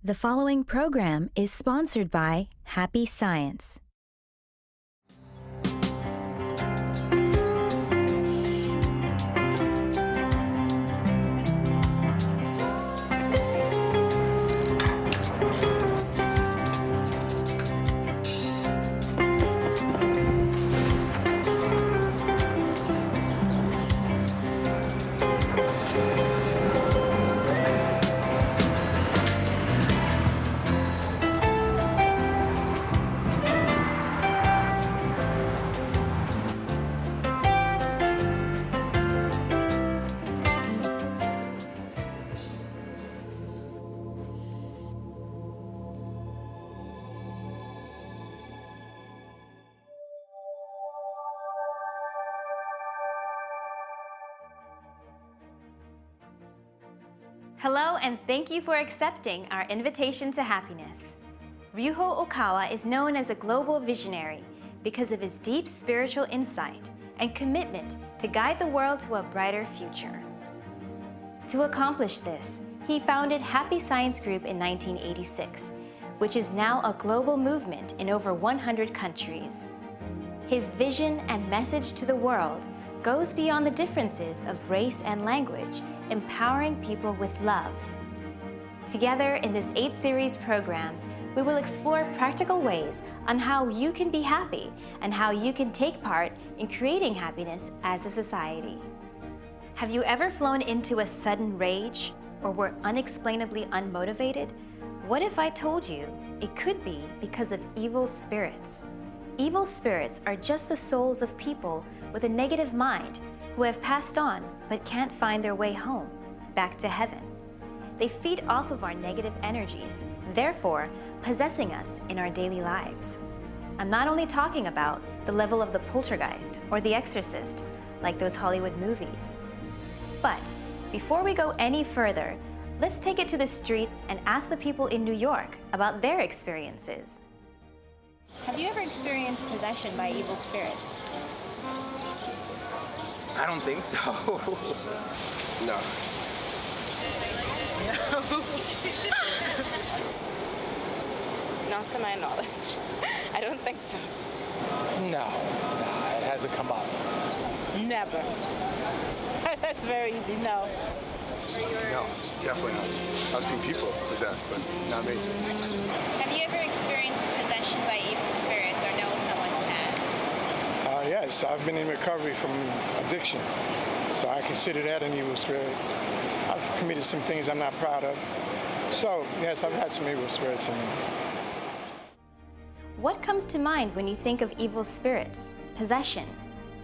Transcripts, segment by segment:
The following program is sponsored by Happy Science. Hello, and thank you for accepting our invitation to happiness. Ryuho Okawa is known as a global visionary because of his deep spiritual insight and commitment to guide the world to a brighter future. To accomplish this, he founded Happy Science Group in 1986, which is now a global movement in over 100 countries. His vision and message to the world goes beyond the differences of race and language, empowering people with love. Together in this 8-series program, we will explore practical ways on how you can be happy and how you can take part in creating happiness as a society. Have you ever flown into a sudden rage or were unexplainably unmotivated? What if I told you it could be because of evil spirits? Evil spirits are just the souls of people with a negative mind who have passed on but can't find their way home, back to heaven. They feed off of our negative energies, therefore possessing us in our daily lives. I'm not only talking about the level of the poltergeist or the exorcist, like those Hollywood movies. But before we go any further, let's take it to the streets and ask the people in New York about their experiences. Have you ever experienced possession by evil spirits? I don't think so. No. Not to my knowledge. I don't think so. No, it hasn't come up. Never. That's very easy, no. No, definitely not. I've seen people possessed, but not me. Have you ever experienced possession by evil spirits or know someone who has? Yes, I've been in recovery from addiction, so I consider that an evil spirit. I've committed some things I'm not proud of. So, yes, I've had some evil spirits in me. What comes to mind when you think of evil spirits, possession?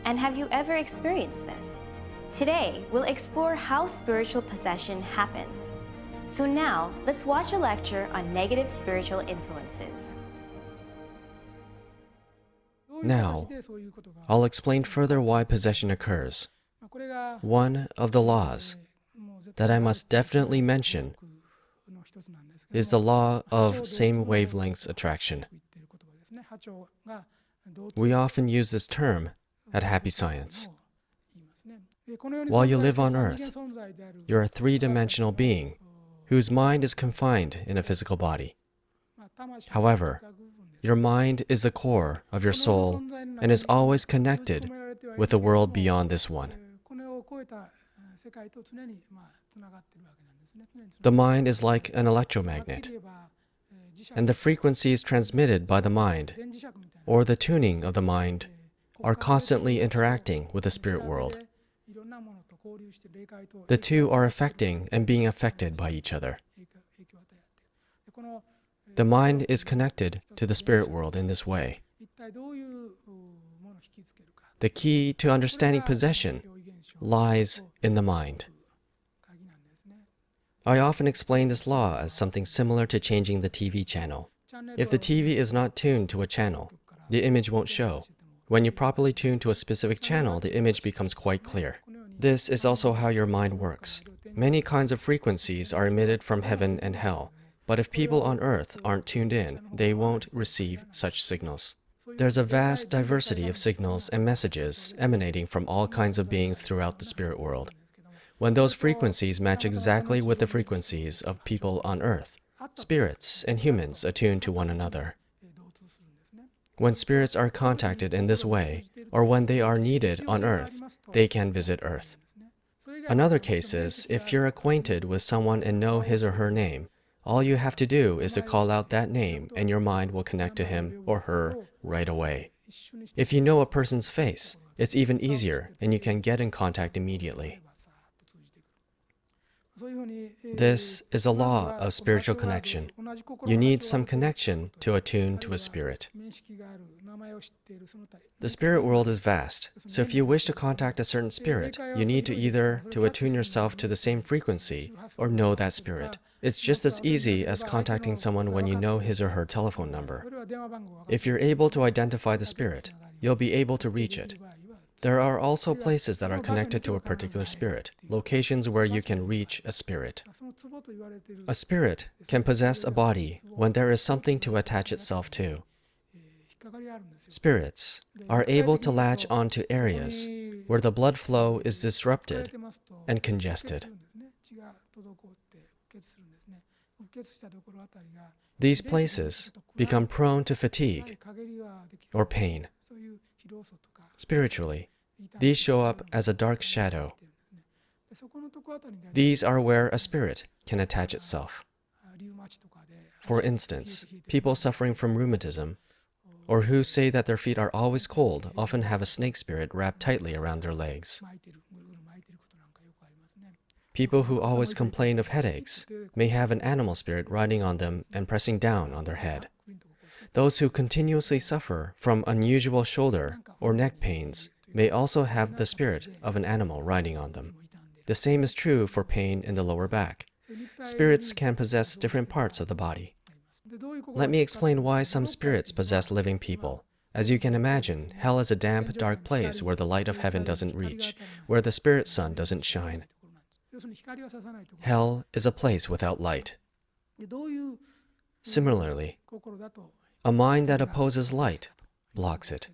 And have you ever experienced this? Today, we'll explore how spiritual possession happens. So now, let's watch a lecture on negative spiritual influences. Now, I'll explain further why possession occurs. One of the laws that I must definitely mention is the law of same wavelengths attraction. We often use this term at Happy Science. While you live on Earth, you're a three-dimensional being whose mind is confined in a physical body. However, your mind is the core of your soul and is always connected with the world beyond this one. The mind is like an electromagnet, and the frequencies transmitted by the mind, or the tuning of the mind, are constantly interacting with the spirit world. The two are affecting and being affected by each other. The mind is connected to the spirit world in this way. The key to understanding possession lies in the mind. I often explain this law as something similar to changing the TV channel. If the TV is not tuned to a channel, the image won't show. When you properly tune to a specific channel, the image becomes quite clear. This is also how your mind works. Many kinds of frequencies are emitted from heaven and hell. But if people on Earth aren't tuned in, they won't receive such signals. There's a vast diversity of signals and messages emanating from all kinds of beings throughout the spirit world. When those frequencies match exactly with the frequencies of people on Earth, spirits and humans attune to one another. When spirits are contacted in this way, or when they are needed on Earth, they can visit Earth. Another case is if you're acquainted with someone and know his or her name, all you have to do is to call out that name and your mind will connect to him or her right away. If you know a person's face, it's even easier and you can get in contact immediately. This is a law of spiritual connection. You need some connection to attune to a spirit. The spirit world is vast, so if you wish to contact a certain spirit, you need to either to attune yourself to the same frequency or know that spirit. It's just as easy as contacting someone when you know his or her telephone number. If you're able to identify the spirit, you'll be able to reach it. There are also places that are connected to a particular spirit, locations where you can reach a spirit. A spirit can possess a body when there is something to attach itself to. Spirits are able to latch onto areas where the blood flow is disrupted and congested. These places become prone to fatigue or pain. Spiritually, these show up as a dark shadow. These are where a spirit can attach itself. For instance, people suffering from rheumatism, or who say that their feet are always cold, often have a snake spirit wrapped tightly around their legs. People who always complain of headaches may have an animal spirit riding on them and pressing down on their head. Those who continuously suffer from unusual shoulder or neck pains may also have the spirit of an animal riding on them. The same is true for pain in the lower back. Spirits can possess different parts of the body. Let me explain why some spirits possess living people. As you can imagine, hell is a damp, dark place where the light of heaven doesn't reach, where the spirit sun doesn't shine. Hell is a place without light. Similarly, a mind that opposes light blocks it.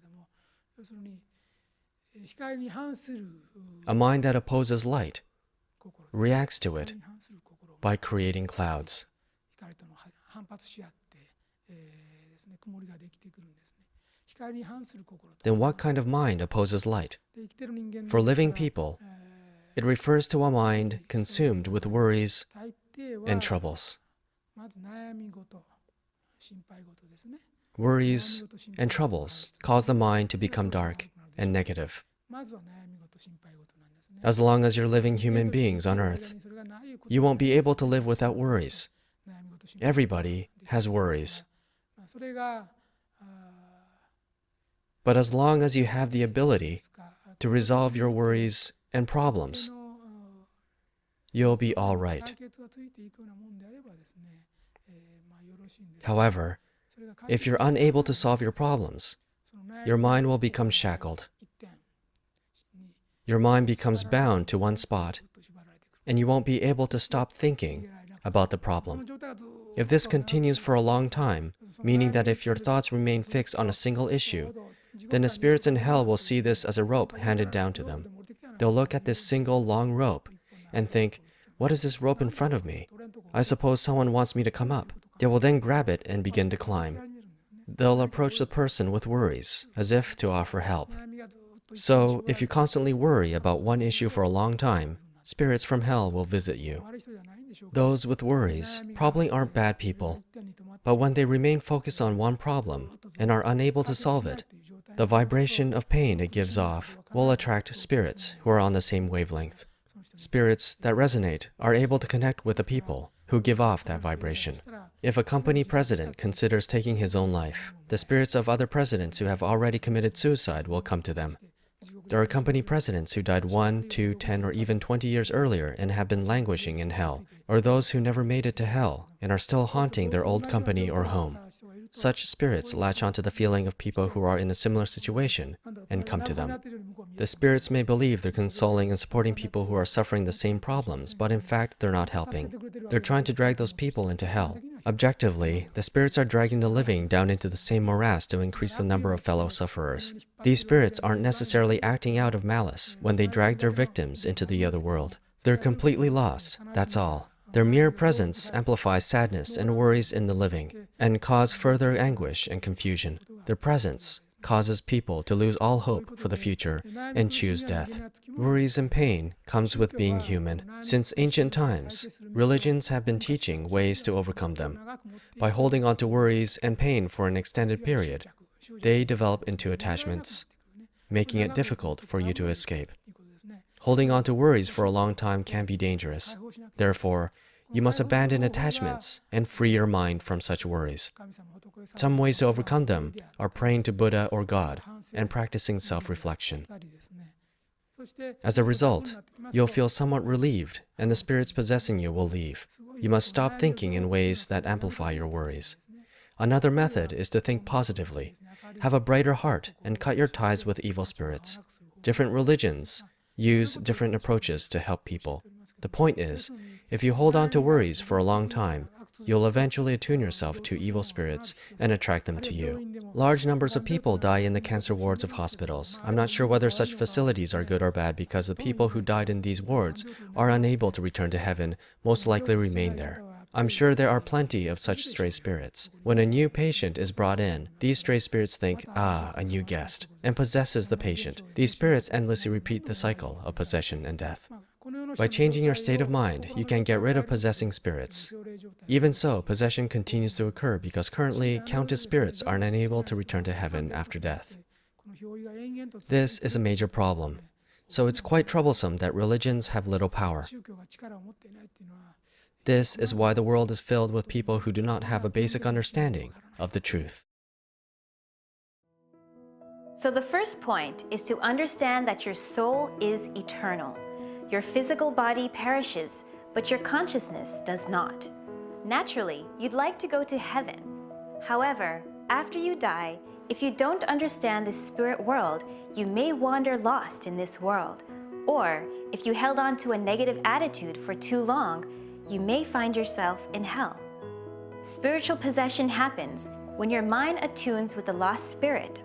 A mind that opposes light reacts to it by creating clouds. Then what kind of mind opposes light? For living people, it refers to a mind consumed with worries and troubles. Worries and troubles cause the mind to become dark and negative. As long as you're living human beings on earth, you won't be able to live without worries. Everybody has worries. But as long as you have the ability to resolve your worries and problems, you'll be all right. However, if you're unable to solve your problems, your mind will become shackled. Your mind becomes bound to one spot, and you won't be able to stop thinking about the problem. If this continues for a long time, meaning that if your thoughts remain fixed on a single issue, then the spirits in hell will see this as a rope handed down to them. They'll look at this single long rope and think, "What is this rope in front of me? I suppose someone wants me to come up." They will then grab it and begin to climb. They'll approach the person with worries, as if to offer help. So, if you constantly worry about one issue for a long time, spirits from hell will visit you. Those with worries probably aren't bad people, but when they remain focused on one problem and are unable to solve it, the vibration of pain it gives off will attract spirits who are on the same wavelength. Spirits that resonate are able to connect with the people who give off that vibration. If a company president considers taking his own life, the spirits of other presidents who have already committed suicide will come to them. There are company presidents who died 1, 2, 10, or even 20 years earlier and have been languishing in hell, or those who never made it to hell and are still haunting their old company or home. Such spirits latch onto the feeling of people who are in a similar situation and come to them. The spirits may believe they're consoling and supporting people who are suffering the same problems, but in fact, they're not helping. They're trying to drag those people into hell. Objectively, the spirits are dragging the living down into the same morass to increase the number of fellow sufferers. These spirits aren't necessarily acting out of malice when they drag their victims into the other world. They're completely lost, that's all. Their mere presence amplifies sadness and worries in the living and cause further anguish and confusion. Their presence causes people to lose all hope for the future and choose death. Worries and pain comes with being human. Since ancient times, religions have been teaching ways to overcome them. By holding on to worries and pain for an extended period, they develop into attachments, making it difficult for you to escape. Holding on to worries for a long time can be dangerous. Therefore, you must abandon attachments and free your mind from such worries. Some ways to overcome them are praying to Buddha or God and practicing self-reflection. As a result, you'll feel somewhat relieved and the spirits possessing you will leave. You must stop thinking in ways that amplify your worries. Another method is to think positively. Have a brighter heart and cut your ties with evil spirits. Different religions use different approaches to help people. The point is, if you hold on to worries for a long time, you'll eventually attune yourself to evil spirits and attract them to you. Large numbers of people die in the cancer wards of hospitals. I'm not sure whether such facilities are good or bad because the people who died in these wards are unable to return to heaven, most likely remain there. I'm sure there are plenty of such stray spirits. When a new patient is brought in, these stray spirits think, "Ah, a new guest," and possesses the patient. These spirits endlessly repeat the cycle of possession and death. By changing your state of mind, you can get rid of possessing spirits. Even so, possession continues to occur because currently, countless spirits are unable to return to heaven after death. This is a major problem. So it's quite troublesome that religions have little power. This is why the world is filled with people who do not have a basic understanding of the truth. So the first point is to understand that your soul is eternal. Your physical body perishes, but your consciousness does not. Naturally, you'd like to go to heaven. However, after you die, if you don't understand the spirit world, you may wander lost in this world. Or, if you held on to a negative attitude for too long, you may find yourself in hell. Spiritual possession happens when your mind attunes with the lost spirit,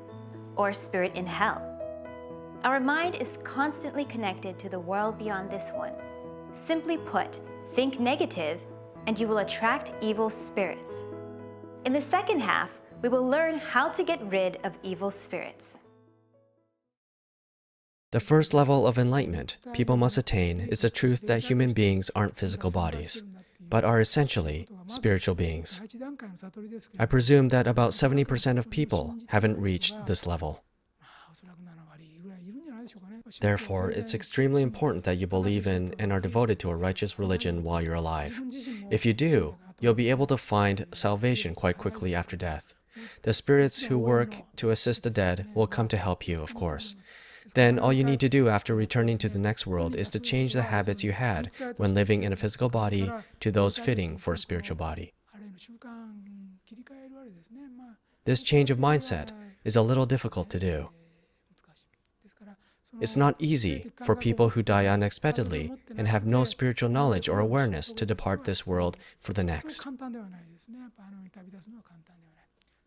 or spirit in hell. Our mind is constantly connected to the world beyond this one. Simply put, think negative, and you will attract evil spirits. In the second half, we will learn how to get rid of evil spirits. The first level of enlightenment people must attain is the truth that human beings aren't physical bodies, but are essentially spiritual beings. I presume that about 70% of people haven't reached this level. Therefore, it's extremely important that you believe in and are devoted to a righteous religion while you're alive. If you do, you'll be able to find salvation quite quickly after death. The spirits who work to assist the dead will come to help you, of course. Then all you need to do after returning to the next world is to change the habits you had when living in a physical body to those fitting for a spiritual body. This change of mindset is a little difficult to do. It's not easy for people who die unexpectedly and have no spiritual knowledge or awareness to depart this world for the next.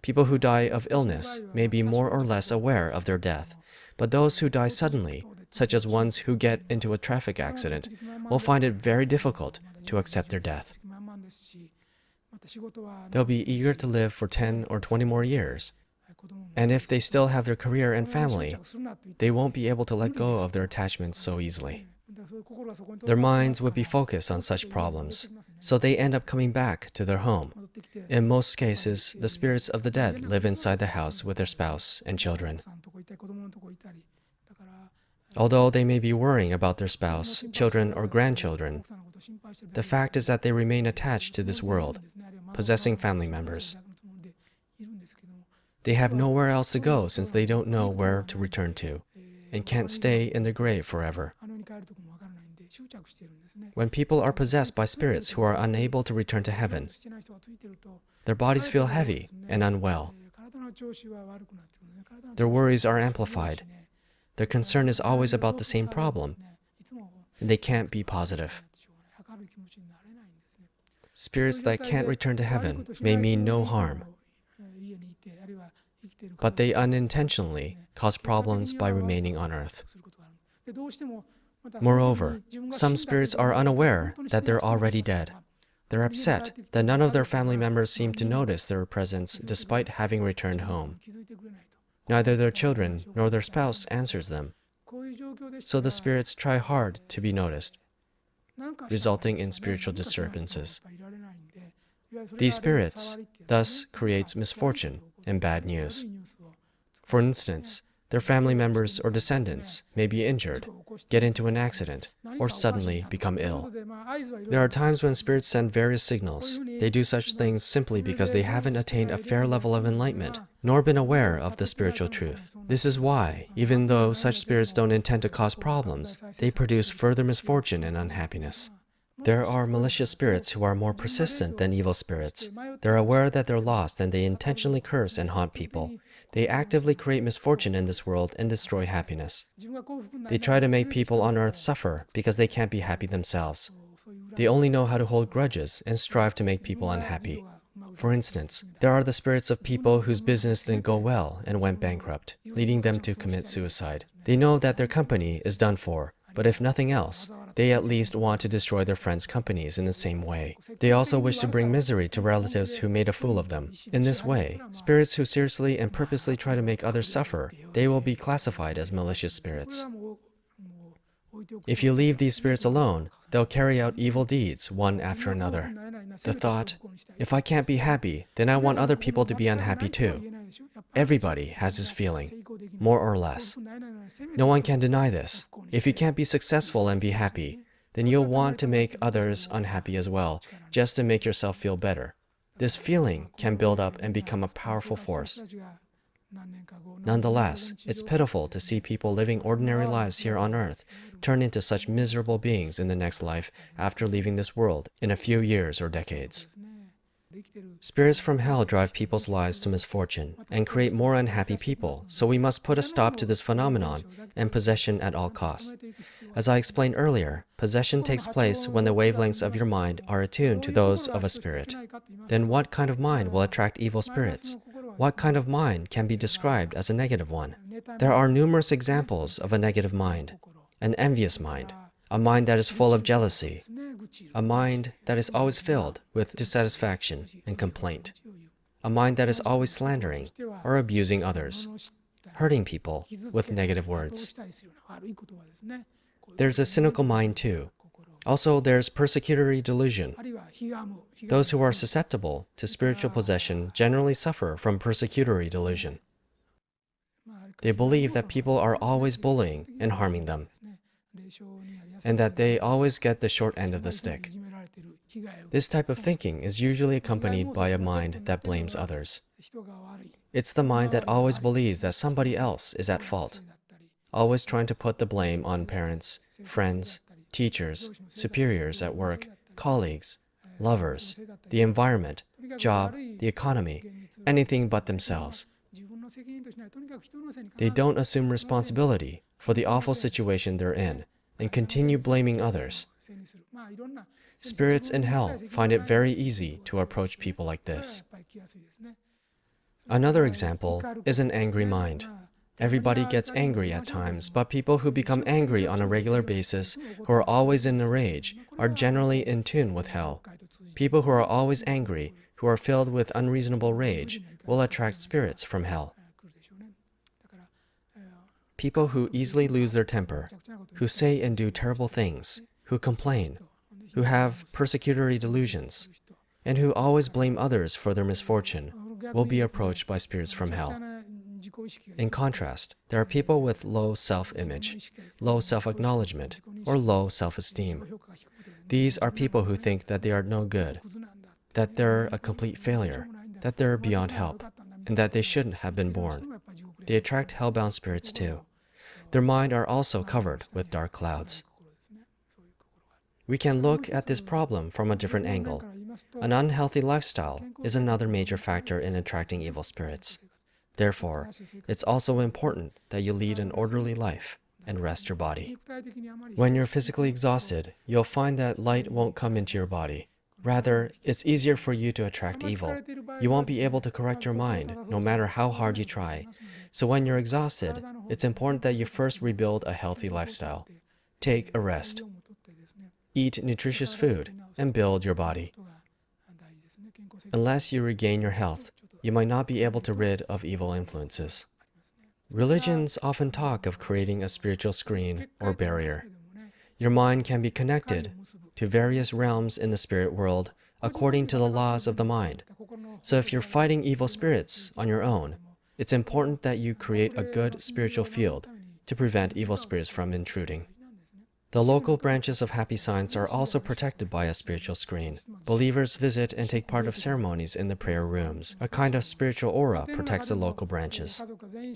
People who die of illness may be more or less aware of their death, but those who die suddenly, such as ones who get into a traffic accident, will find it very difficult to accept their death. They'll be eager to live for 10 or 20 more years. And if they still have their career and family, they won't be able to let go of their attachments so easily. Their minds would be focused on such problems, so they end up coming back to their home. In most cases, the spirits of the dead live inside the house with their spouse and children. Although they may be worrying about their spouse, children, or grandchildren, the fact is that they remain attached to this world, possessing family members. They have nowhere else to go since they don't know where to return to, and can't stay in their grave forever. When people are possessed by spirits who are unable to return to heaven, their bodies feel heavy and unwell. Their worries are amplified. Their concern is always about the same problem, and they can't be positive. Spirits that can't return to heaven may mean no harm, but they unintentionally cause problems by remaining on earth. Moreover, some spirits are unaware that they're already dead. They're upset that none of their family members seem to notice their presence despite having returned home. Neither their children nor their spouse answers them. So the spirits try hard to be noticed, resulting in spiritual disturbances. These spirits thus creates misfortune and bad news. For instance, their family members or descendants may be injured, get into an accident, or suddenly become ill. There are times when spirits send various signals. They do such things simply because they haven't attained a fair level of enlightenment, nor been aware of the spiritual truth. This is why, even though such spirits don't intend to cause problems, they produce further misfortune and unhappiness. There are malicious spirits who are more persistent than evil spirits. They're aware that they're lost and they intentionally curse and haunt people. They actively create misfortune in this world and destroy happiness. They try to make people on earth suffer because they can't be happy themselves. They only know how to hold grudges and strive to make people unhappy. For instance, there are the spirits of people whose business didn't go well and went bankrupt, leading them to commit suicide. They know that their company is done for, but if nothing else, they at least want to destroy their friends' companies in the same way. They also wish to bring misery to relatives who made a fool of them. In this way, spirits who seriously and purposely try to make others suffer, they will be classified as malicious spirits. If you leave these spirits alone, they'll carry out evil deeds one after another. The thought, if I can't be happy, then I want other people to be unhappy too. Everybody has this feeling, more or less. No one can deny this. If you can't be successful and be happy, then you'll want to make others unhappy as well, just to make yourself feel better. This feeling can build up and become a powerful force. Nonetheless, it's pitiful to see people living ordinary lives here on earth turn into such miserable beings in the next life after leaving this world in a few years or decades. Spirits from hell drive people's lives to misfortune and create more unhappy people, so we must put a stop to this phenomenon and possession at all costs. As I explained earlier, possession takes place when the wavelengths of your mind are attuned to those of a spirit. Then what kind of mind will attract evil spirits? What kind of mind can be described as a negative one? There are numerous examples of a negative mind: an envious mind, a mind that is full of jealousy, a mind that is always filled with dissatisfaction and complaint, a mind that is always slandering or abusing others, hurting people with negative words. There's a cynical mind too. Also, there's persecutory delusion. Those who are susceptible to spiritual possession generally suffer from persecutory delusion. They believe that people are always bullying and harming them, and that they always get the short end of the stick. This type of thinking is usually accompanied by a mind that blames others. It's the mind that always believes that somebody else is at fault, always trying to put the blame on parents, friends, teachers, superiors at work, colleagues, lovers, the environment, job, the economy, anything but themselves. They don't assume responsibility for the awful situation they're in and continue blaming others. Spirits in hell find it very easy to approach people like this. Another example is an angry mind. Everybody gets angry at times, but people who become angry on a regular basis, who are always in a rage, are generally in tune with hell. People who are always angry, who are filled with unreasonable rage, will attract spirits from hell. People who easily lose their temper, who say and do terrible things, who complain, who have persecutory delusions, and who always blame others for their misfortune, will be approached by spirits from hell. In contrast, there are people with low self-image, low self-acknowledgement, or low self-esteem. These are people who think that they are no good, that they're a complete failure, that they're beyond help, and that they shouldn't have been born. They attract hell-bound spirits too. Their mind are also covered with dark clouds. We can look at this problem from a different angle. An unhealthy lifestyle is another major factor in attracting evil spirits. Therefore, it's also important that you lead an orderly life and rest your body. When you're physically exhausted, you'll find that light won't come into your body. Rather, it's easier for you to attract evil. You won't be able to correct your mind, no matter how hard you try. So when you're exhausted, it's important that you first rebuild a healthy lifestyle. Take a rest. Eat nutritious food and build your body. Unless you regain your health, you might not be able to rid of evil influences. Religions often talk of creating a spiritual screen or barrier. Your mind can be connected to various realms in the spirit world according to the laws of the mind. So if you're fighting evil spirits on your own, it's important that you create a good spiritual field to prevent evil spirits from intruding. The local branches of Happy Signs are also protected by a spiritual screen. Believers visit and take part of ceremonies in the prayer rooms. A kind of spiritual aura protects the local branches.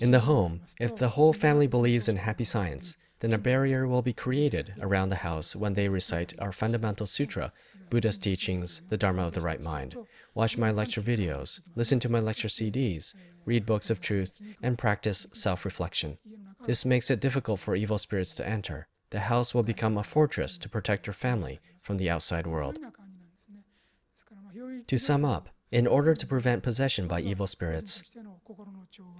In the home, if the whole family believes in Happy Signs, then a barrier will be created around the house when they recite our fundamental sutra, Buddha's teachings, the Dharma of the right mind, watch my lecture videos, listen to my lecture CDs, read books of truth, and practice self-reflection. This makes it difficult for evil spirits to enter. The house will become a fortress to protect your family from the outside world. To sum up, in order to prevent possession by evil spirits,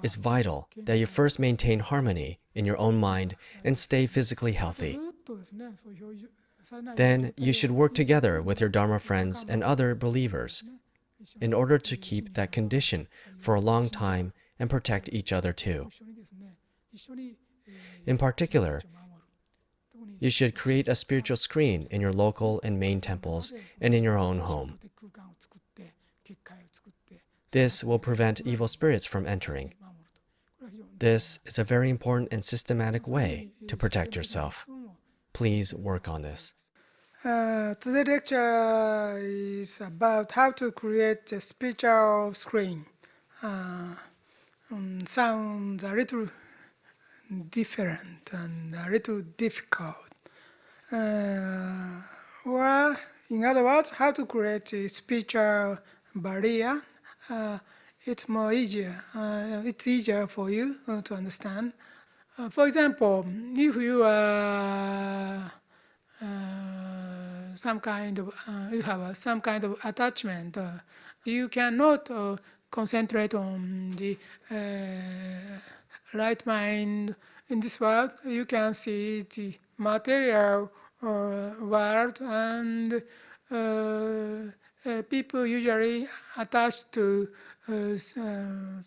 it's vital that you first maintain harmony in your own mind and stay physically healthy. Then you should work together with your Dharma friends and other believers in order to keep that condition for a long time and protect each other too. In particular, you should create a spiritual screen in your local and main temples and in your own home. This will prevent evil spirits from entering. This is a very important and systematic way to protect yourself. Please work on this. Today's lecture is about how to create a spiritual screen. Sounds a little different and a little difficult. Or, in other words, how to create a spiritual barrier. It's it's easier for you to understand. For example, if you are you have some kind of attachment, you cannot concentrate on the right mind in this world. You can see the material world, and people usually attach to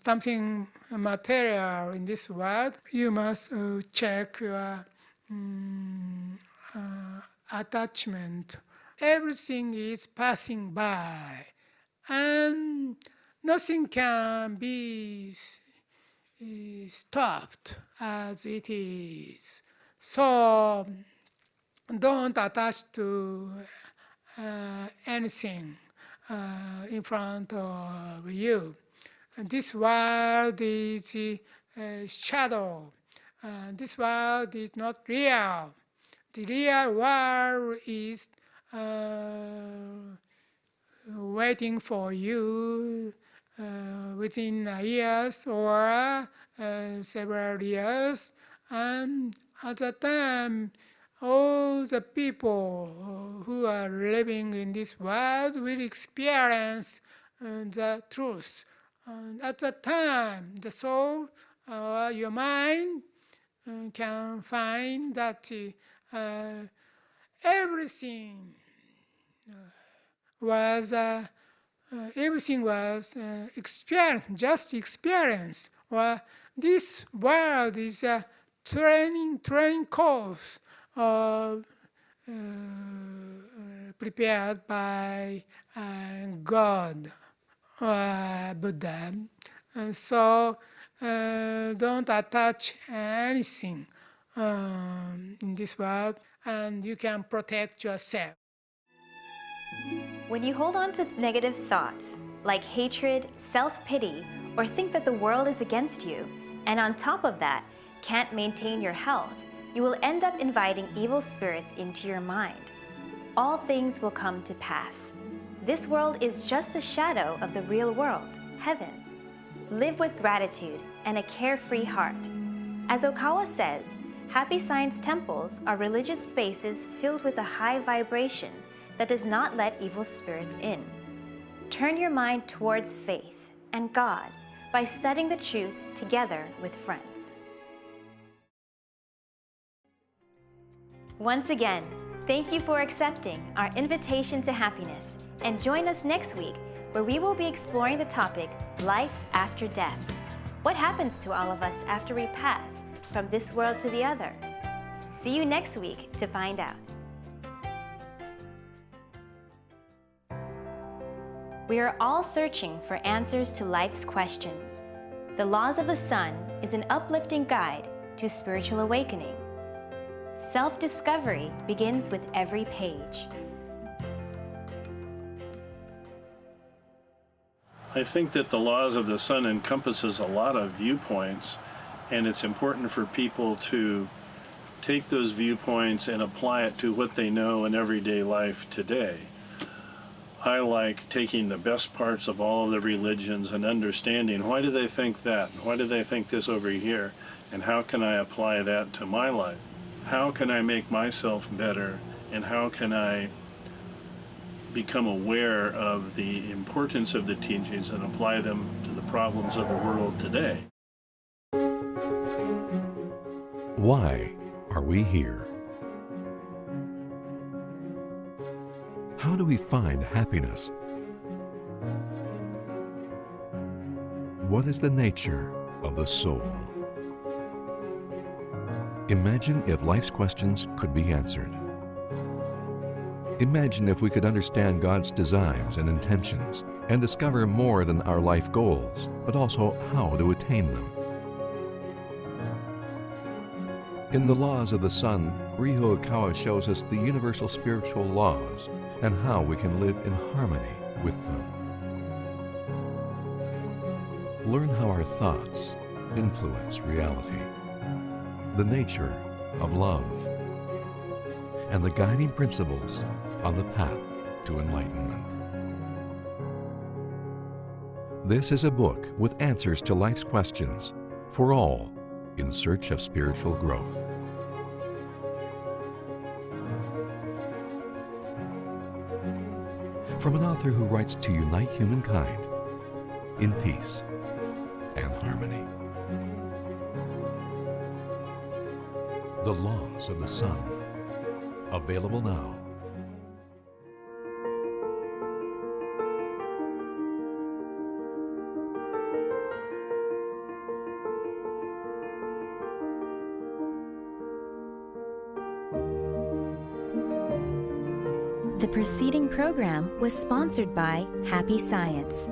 something material in this world. You must check your attachment. Everything is passing by, and nothing can be stopped as it is. So don't attach to anything in front of you. And this world is a shadow. This world is not real. The real world is waiting for you within years or several years, and at that time all the people who are living in this world will experience the truth. And at that time, the soul or your mind can find that everything was experience, just experience. Or this world is a training course prepared by God or Buddha. So don't attach anything in this world, and you can protect yourself. When you hold on to negative thoughts, like hatred, self-pity, or think that the world is against you, and on top of that, can't maintain your health, you will end up inviting evil spirits into your mind. All things will come to pass. This world is just a shadow of the real world, heaven. Live with gratitude and a carefree heart. As Okawa says, Happy Signs temples are religious spaces filled with a high vibration that does not let evil spirits in. Turn your mind towards faith and God by studying the truth together with friends. Once again, thank you for accepting our invitation to happiness, and join us next week where we will be exploring the topic, life after death. What happens to all of us after we pass from this world to the other? See you next week to find out. We are all searching for answers to life's questions. The Laws of the Sun is an uplifting guide to spiritual awakening. Self-discovery begins with every page. I think that the Laws of the Sun encompasses a lot of viewpoints, and it's important for people to take those viewpoints and apply it to what they know in everyday life today. I like taking the best parts of all of the religions and understanding why do they think that, why do they think this over here, and how can I apply that to my life? How can I make myself better, and how can I become aware of the importance of the teachings and apply them to the problems of the world today? Why are we here? How do we find happiness? What is the nature of the soul? Imagine if life's questions could be answered. Imagine if we could understand God's designs and intentions and discover more than our life goals, but also how to attain them. In the Laws of the Sun, Ryuho Ikawa shows us the universal spiritual laws and how we can live in harmony with them. Learn how our thoughts influence reality, the nature of love, and the guiding principles on the path to enlightenment. This is a book with answers to life's questions for all in search of spiritual growth. From an author who writes to unite humankind in peace and harmony. The Laws of the Sun. Available now. The preceding program was sponsored by Happy Science.